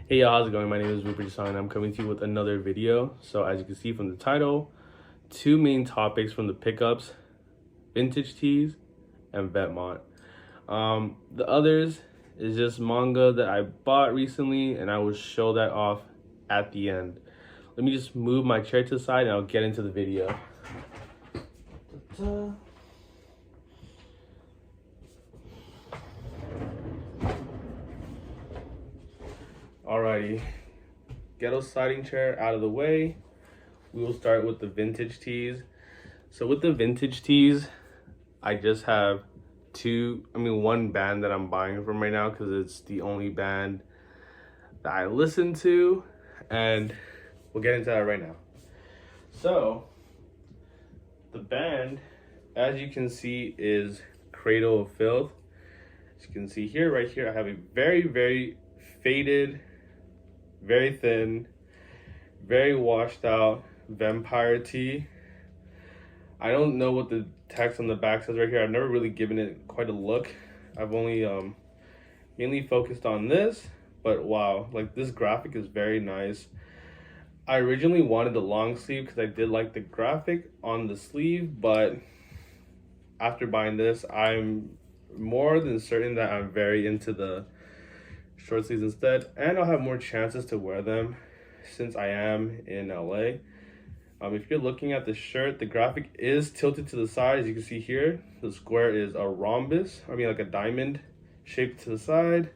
Hey, how's it going? My name is vuperjasong and I'm coming to you with another video. So as you can see from the title, two main topics from the pickups, vintage tees and Vetements. The others is just manga that I bought recently and I will show that off at the end. Let me just move my chair to the side and I'll get into the video. Ta-ta. Alrighty, ghetto sliding chair out of the way. We will start with the vintage tees. So with the vintage tees, I just have one band that I'm buying from right now because it's the only band that I listen to, and we'll get into that right now. So the band, as you can see, is Cradle of Filth. As you can see here, right here, I have a very faded, very thin, very washed out vampire tee. I don't know what the text on the back says right here. I've never really given it quite a look. I've only mainly focused on this, but wow, like this graphic is very nice. I originally wanted the long sleeve because I did like the graphic on the sleeve, but after buying this, I'm more than certain that I'm very into the short sleeves instead, and I'll have more chances to wear them since I am in LA. If you're looking at the shirt, the graphic is tilted to the side. As you can see here, the square is a rhombus, like a diamond shaped to the side.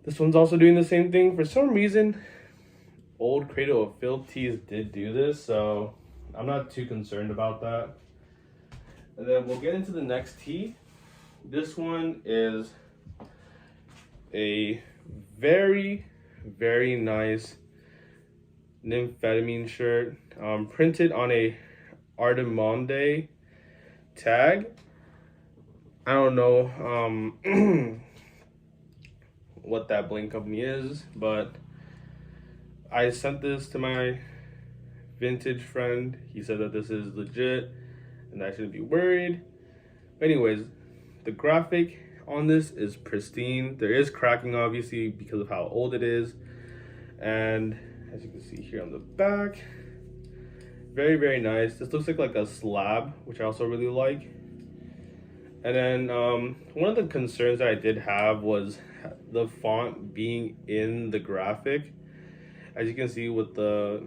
This one's also doing the same thing. For some reason, old Cradle of Filth tees did do this, so I'm not too concerned about that. And then we'll get into the next tee. This one is a very nice Nymphatime shirt, printed on a Artemonde tag. I don't know what that bling company is, but I sent this to my vintage friend. He said that this is legit and I shouldn't be worried. Anyways, the graphic on this is pristine. There is cracking obviously because of how old it is, and as you can see here on the back, very nice. This looks like a slab, which I also really like. And then one of the concerns that I did have was the font being in the graphic. As you can see with the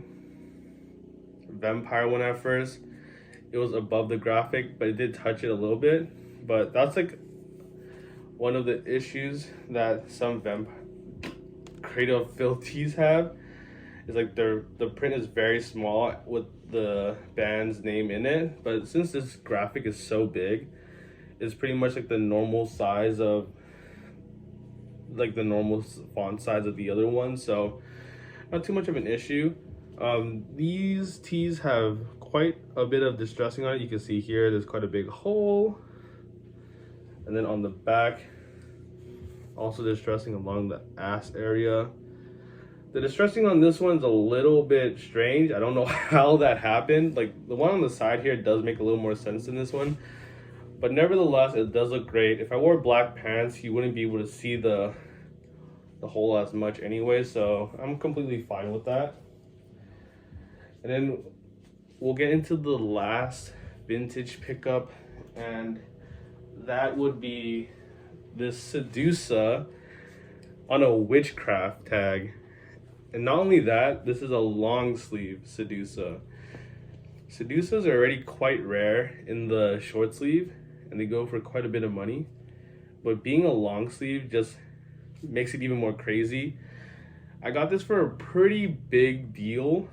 vampire one at first, it was above the graphic, but it did touch it a little bit. But that's like one of the issues that some Cradle of Filth tees have, is like the print is very small with the band's name in it, but since this graphic is so big, it's pretty much like the normal size of the normal font size of the other one, so not too much of an issue. These tees have quite a bit of distressing on it. You can see here there's quite a big hole, and then on the back also distressing along the ass area. The distressing on this one's a little bit strange. I don't know how that happened. Like the one on the side here does make a little more sense than this one, but nevertheless it does look great. If I wore black pants, you wouldn't be able to see the hole as much anyway, so I'm completely fine with that. And then we'll get into the last vintage pickup, and that would be this Sedusa on a witchcraft tag. And not only that, this is a long sleeve Sedusa. Sedusas are already quite rare in the short sleeve, and they go for quite a bit of money. But being a long sleeve just makes it even more crazy. I got this for a pretty big deal.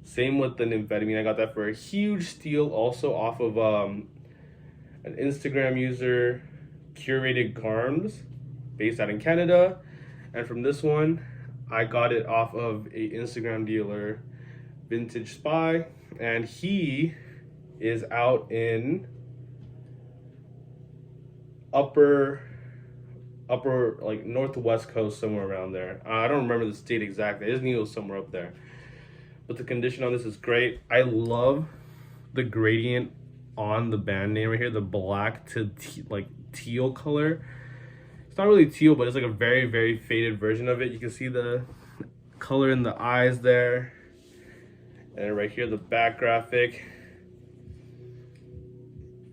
Same with the Nymphatime. I got that for a huge steal, also off of an Instagram user, Curated Garms, based out in Canada. And from this one, I got it off of a Instagram dealer, Vintage Spy, and he is out in upper like northwest coast, somewhere around there. I don't remember the state exactly. I just knew it was somewhere up there. But the condition on this is great. I love the gradient on the band name right here, the black to teal color. It's not really teal, but it's like a very, very faded version of it. You can see the color in the eyes there. And right here, the back graphic.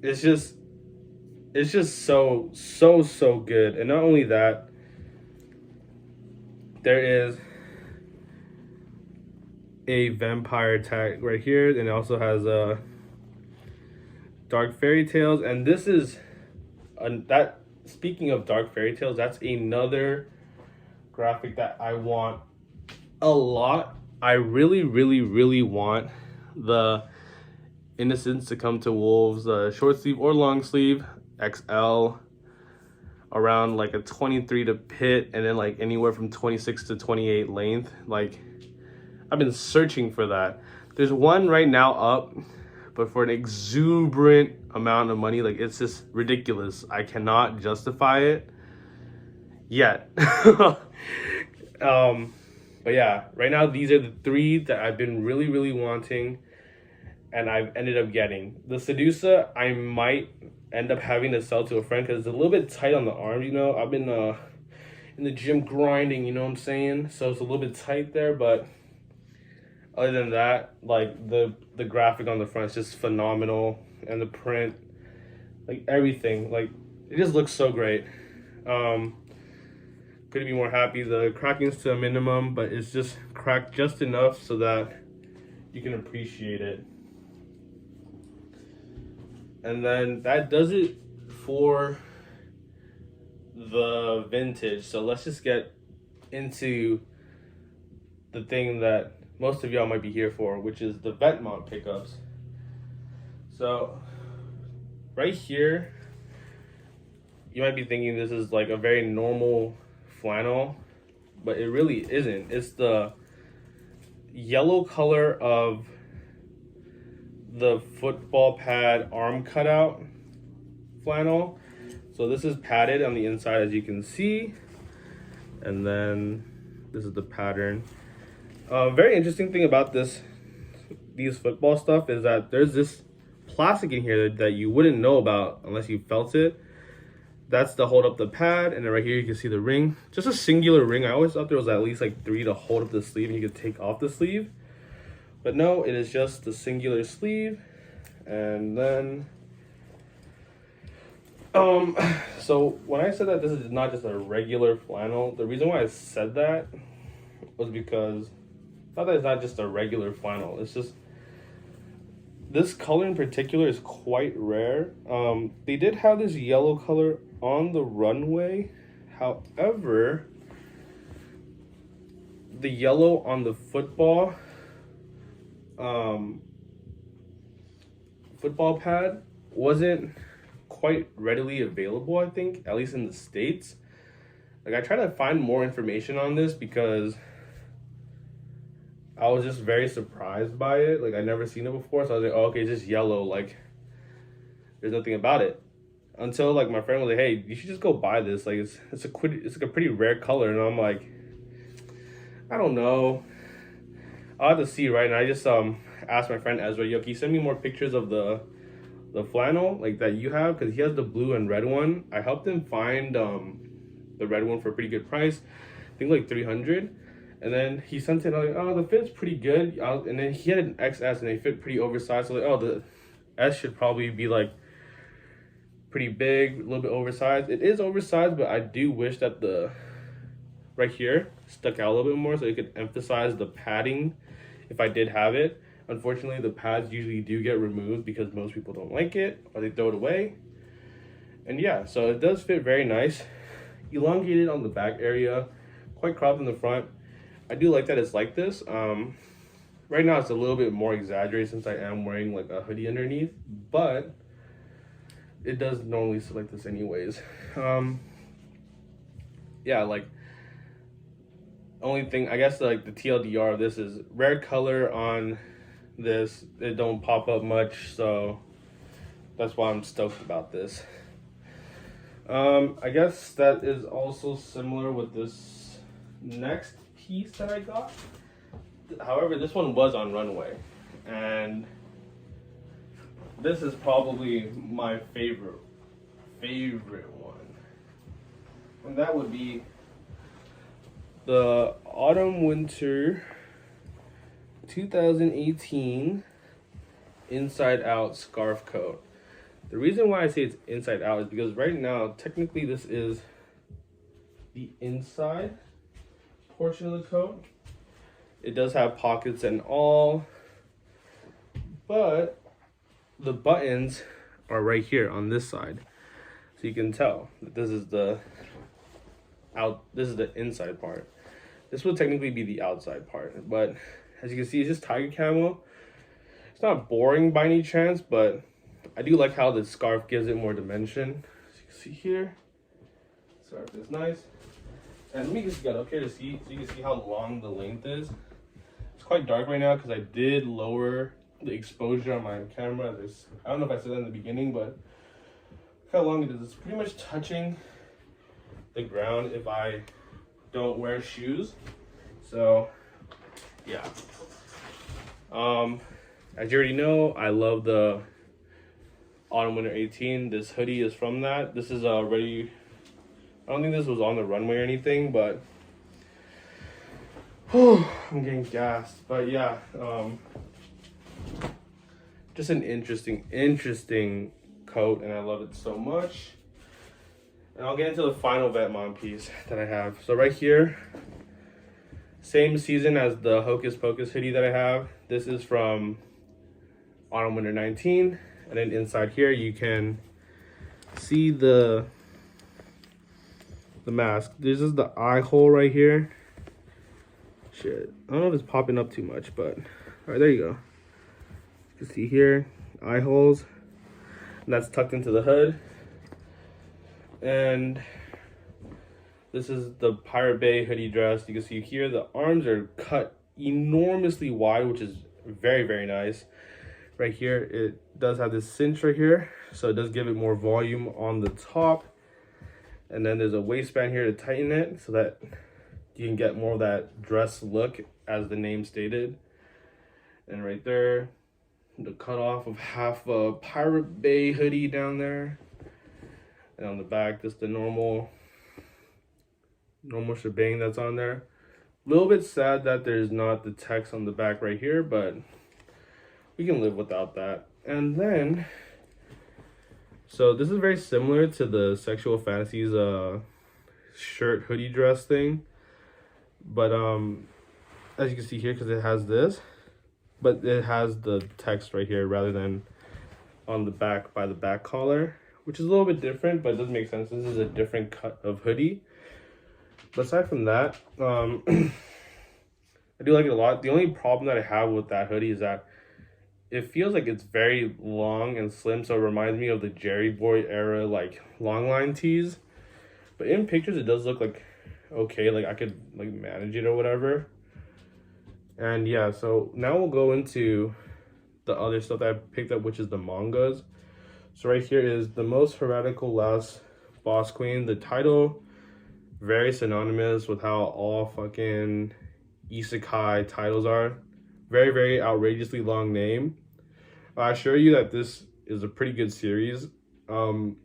It's just so good. And not only that, there is a vampire tag right here, and it also has a dark fairy tales. And this is that. Speaking of dark fairy tales, that's another graphic that I want a lot. I really, really, really want the Innocence to Come to Wolves, short sleeve or long sleeve, XL, around like a 23 to pit, and then like anywhere from 26 to 28 length. Like, I've been searching for that. There's one right now up, but for an exuberant amount of money. Like, it's just ridiculous. I cannot justify it yet. But yeah, right now these are the three that I've been really, really wanting, and I've ended up getting. The Sedusa, I might end up having to sell to a friend because it's a little bit tight on the arms, you know. I've been in the gym grinding, you know what I'm saying? So it's a little bit tight there, but other than that, like the graphic on the front is just phenomenal, and the print, like everything, like it just looks so great. Couldn't be more happy. The cracking's to a minimum, but it's just cracked just enough so that you can appreciate it. And then that does it for the vintage. So let's just get into the thing that most of y'all might be here for, which is the Vetements pickups. So right here, you might be thinking this is like a very normal flannel, but it really isn't. It's the yellow color of the football pad arm cutout flannel. So this is padded on the inside, as you can see, and then this is the pattern. Very interesting thing about these football stuff is that there's this plastic in here that you wouldn't know about unless you felt it. That's to hold up the pad, and then right here you can see the ring. Just a singular ring. I always thought there was at least like 3 to hold up the sleeve and you could take off the sleeve. But no, it is just the singular sleeve. And then so when I said that this is not just a regular flannel, the reason why I said that was because not that it's not just a regular flannel, it's just this color in particular is quite rare. They did have this yellow color on the runway. However, the yellow on the football pad wasn't quite readily available, I think, at least in the States. Like, I tried to find more information on this because I was just very surprised by it. Like, I'd never seen it before, so I was like, oh, okay, it's just yellow. Like, there's nothing about it. Until, like, my friend was like, hey, you should just go buy this. Like, it's like a pretty rare color. And I'm like, I don't know. I'll have to see, right? And I just asked my friend Ezra, yo, can you send me more pictures of the flannel, like, that you have? Because he has the blue and red one. I helped him find the red one for a pretty good price. I think, like, $300. And then he sent it, like, oh, the fit's pretty good. And then he had an XS, and they fit pretty oversized. So, like, oh, the S should probably be, like, pretty big, a little bit oversized. It is oversized, but I do wish that the right here stuck out a little bit more so you could emphasize the padding if I did have it. Unfortunately, the pads usually do get removed because most people don't like it or they throw it away. And yeah, so it does fit very nice. Elongated on the back area, quite cropped in the front. I do like that it's like this. Right now it's a little bit more exaggerated since I am wearing like a hoodie underneath, but it does normally sit like this anyways. Yeah, like, only thing, I guess, like, the TLDR of this is rare color on this. It don't pop up much, so that's why I'm stoked about this. I guess that is also similar with this next piece that I got. However, this one was on runway, and this is probably my favorite one. And that would be the Autumn Winter 2018 Inside Out Scarf Coat. The reason why I say it's inside out is because right now, technically this is the inside portion of the coat. It does have pockets and all, but the buttons are right here on this side. So you can tell that this is the inside part. This would technically be the outside part, but as you can see, it's just tiger camo. It's not boring by any chance, but I do like how the scarf gives it more dimension. As you can see here, scarf is nice. And let me just get up here to see, so you can see how long the length is. It's quite dark right now because I did lower the exposure on my camera. I don't know if I said that in the beginning, but look how long it is. It's pretty much touching the ground if I don't wear shoes. So yeah. As you already know, I love the Autumn Winter 18. This hoodie is from that. This is already, I don't think this was on the runway or anything, but I'm getting gassed. But yeah, just an interesting coat, and I love it so much. And I'll get into the final Vetements piece that I have. So right here, same season as the Hocus Pocus hoodie that I have. This is from Autumn Winter 19. And then inside here, you can see the mask. This is the eye hole right here. Shit, I don't know if it's popping up too much, but all right, there you go. You can see here, eye holes, and that's tucked into the hood. And this is the Pirate Bay hoodie dress. You can see here the arms are cut enormously wide, which is very nice. Right here, it does have this cinch right here, so it does give it more volume on the top. And then there's a waistband here to tighten it so that you can get more of that dress look, as the name stated. And right there, the cutoff of half a Pirate Bay hoodie down there. And on the back, just the normal shebang that's on there. A little bit sad that there's not the text on the back right here, but we can live without that. And then, so this is very similar to the Sexual Fantasies shirt hoodie dress thing. But as you can see here, because it has this, but it has the text right here rather than on the back by the back collar, which is a little bit different, but it does make sense. This is a different cut of hoodie. But aside from that, I do like it a lot. The only problem that I have with that hoodie is that it feels like it's very long and slim, so it reminds me of the Jerry Boy era, like long line tees. But in pictures, it does look like okay, like I could like manage it or whatever. And yeah, so now we'll go into the other stuff that I picked up, which is the mangas. So right here is The Most Heretical Last Boss Queen. The title, very synonymous with how all fucking isekai titles are. Very outrageously long name. I assure you that this is a pretty good series. Sorry,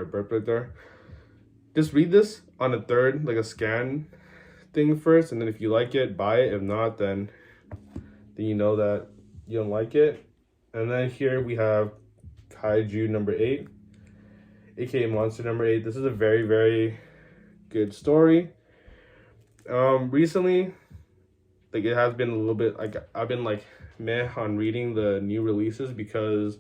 burp right there. Just read this on a third, like a scan thing first, and then if you like it, buy it. If not, then you know that you don't like it. And then here we have Kaiju number 8, aka Monster number 8. This is a very good story. Recently, like it has been a little bit like I've been like meh on reading the new releases because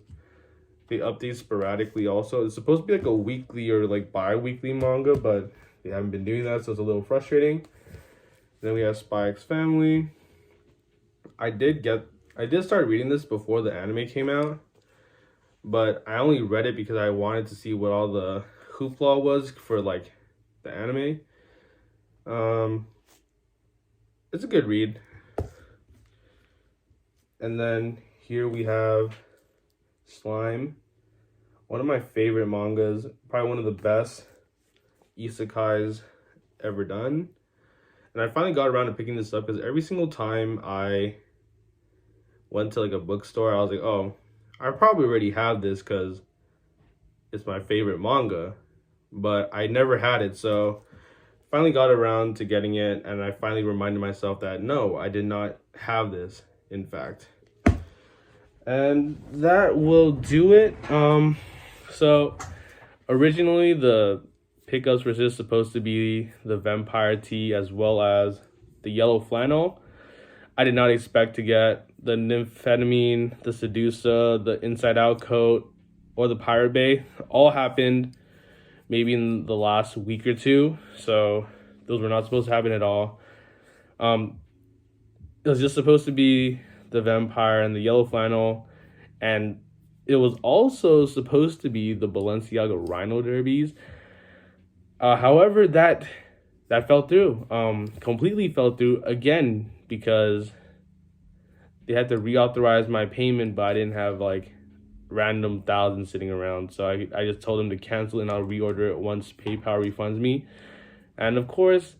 they update sporadically. Also, it's supposed to be like a weekly or like bi-weekly manga, but they haven't been doing that, so it's a little frustrating. Then we have Spy X Family. I did start reading this before the anime came out, but I only read it because I wanted to see what all the hoopla was for like the anime. It's a good read. And then here we have Slime, one of my favorite mangas, probably one of the best isekais ever done. And I finally got around to picking this up because every single time I went to like a bookstore, I was like, oh, I probably already have this because it's my favorite manga. but I never had it. So finally got around to getting it, and I finally reminded myself that no, I did not have this, in fact. And that will do it. So originally the pickups were just supposed to be the vampire tee as well as the yellow flannel. I did not expect to get the Nymphatime, the Sedusa, the inside out coat, or the Pirate Bay. All happened maybe in the last week or two, so those were not supposed to happen at all. It was just supposed to be the vampire and the yellow flannel, and it was also supposed to be the Balenciaga Rhino Derbies. However, that fell through. Completely fell through again because they had to reauthorize my payment, but I didn't have like random thousands sitting around. So I just told them to cancel and I'll reorder it once PayPal refunds me. And of course,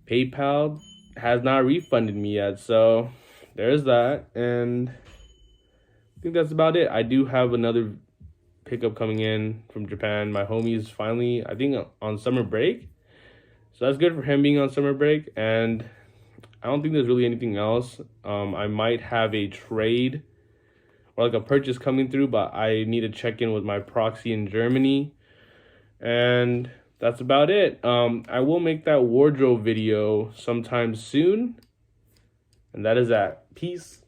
PayPal has not refunded me yet. So there's that. And I think that's about it. I do have another pickup coming in from Japan. My homie's finally, I think, on summer break. So that's good for him being on summer break. And I don't think there's really anything else. I might have a trade or like a purchase coming through, but I need to check in with my proxy in Germany. And that's about it. I will make that wardrobe video sometime soon. And that is that. Peace.